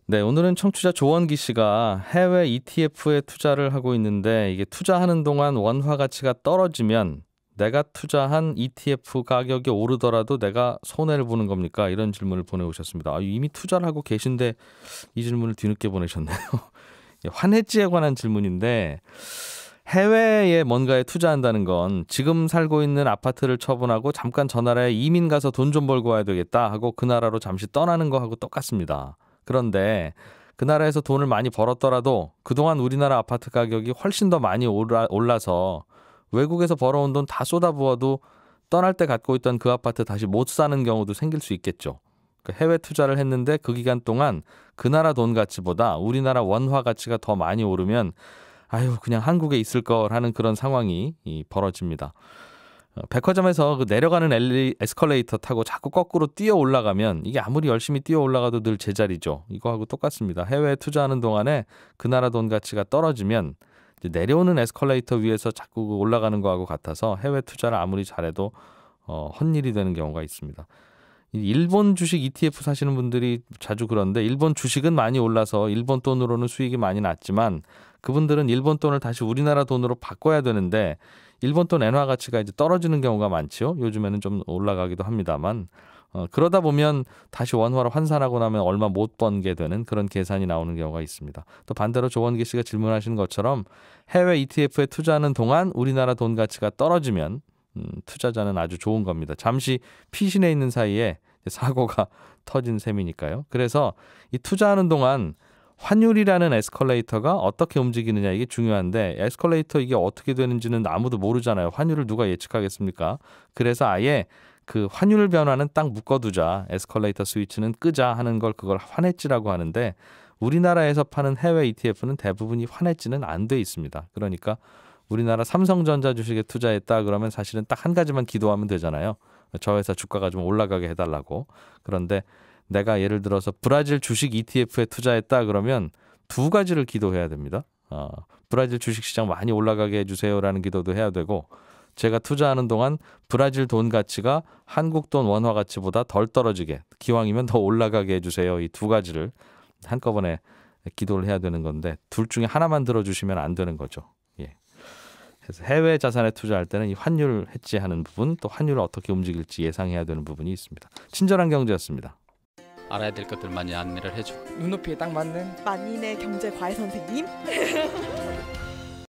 네, 오늘은 청취자 조원기 씨가 해외 ETF에 투자를 하고 있는데 이게 투자하는 동안 원화 가치가 떨어지면 내가 투자한 ETF 가격이 오르더라도 내가 손해를 보는 겁니까? 이런 질문을 보내오셨습니다. 이미 투자를 하고 계신데 이 질문을 뒤늦게 보내셨네요. 환해지에 관한 질문인데 해외에 뭔가에 투자한다는 건 지금 살고 있는 아파트를 처분하고 잠깐 저 나라에 이민 가서 돈 좀 벌고 와야 되겠다 하고 그 나라로 잠시 떠나는 거하고 똑같습니다. 그런데 그 나라에서 돈을 많이 벌었더라도 그동안 우리나라 아파트 가격이 훨씬 더 많이 올라서 외국에서 벌어온 돈 다 쏟아부어도 떠날 때 갖고 있던 그 아파트 다시 못 사는 경우도 생길 수 있겠죠. 해외 투자를 했는데 그 기간 동안 그 나라 돈 가치보다 우리나라 원화 가치가 더 많이 오르면 아유 그냥 한국에 있을 걸 하는 그런 상황이 벌어집니다. 백화점에서 그 내려가는 에스컬레이터 타고 자꾸 거꾸로 뛰어 올라가면 이게 아무리 열심히 뛰어 올라가도 늘 제자리죠. 이거하고 똑같습니다. 해외에 투자하는 동안에 그 나라 돈 가치가 떨어지면 이제 내려오는 에스컬레이터 위에서 자꾸 올라가는 거하고 같아서 해외 투자를 아무리 잘해도 헛일이 되는 경우가 있습니다. 일본 주식 ETF 사시는 분들이 자주 그런데 일본 주식은 많이 올라서 일본 돈으로는 수익이 많이 났지만 그분들은 일본 돈을 다시 우리나라 돈으로 바꿔야 되는데 일본 돈 엔화 가치가 이제 떨어지는 경우가 많죠. 요즘에는 좀 올라가기도 합니다만 그러다 보면 다시 원화로 환산하고 나면 얼마 못 번게 되는 그런 계산이 나오는 경우가 있습니다. 또 반대로 조원기 씨가 질문하신 것처럼 해외 ETF에 투자하는 동안 우리나라 돈 가치가 떨어지면 투자자는 아주 좋은 겁니다. 잠시 피신해 있는 사이에 사고가 터진 셈이니까요. 그래서 이 투자하는 동안 환율이라는 에스컬레이터가 어떻게 움직이느냐 이게 중요한데 에스컬레이터 이게 어떻게 되는지는 아무도 모르잖아요. 환율을 누가 예측하겠습니까? 그래서 아예 그 환율 변화는 딱 묶어두자. 에스컬레이터 스위치는 끄자 하는 걸 그걸 환해지라고 하는데 우리나라에서 파는 해외 ETF는 대부분이 환해지는 안 돼 있습니다. 그러니까 우리나라 삼성전자 주식에 투자했다 그러면 사실은 딱 한 가지만 기도하면 되잖아요. 저 회사 주가가 좀 올라가게 해달라고. 그런데 내가 예를 들어서 브라질 주식 ETF에 투자했다 그러면 두 가지를 기도해야 됩니다. 브라질 주식시장 많이 올라가게 해주세요라는 기도도 해야 되고 제가 투자하는 동안 브라질 돈 가치가 한국 돈 원화 가치보다 덜 떨어지게 기왕이면 더 올라가게 해주세요. 이 두 가지를 한꺼번에 기도를 해야 되는 건데 둘 중에 하나만 들어주시면 안 되는 거죠. 예. 그래서 해외 자산에 투자할 때는 이 환율 해지하는 부분 또 환율을 어떻게 움직일지 예상해야 되는 부분이 있습니다. 친절한 경제였습니다. 알아야 될 것들 많이 안내를 해주고 눈높이에 딱 맞는 만인의 경제 과외 선생님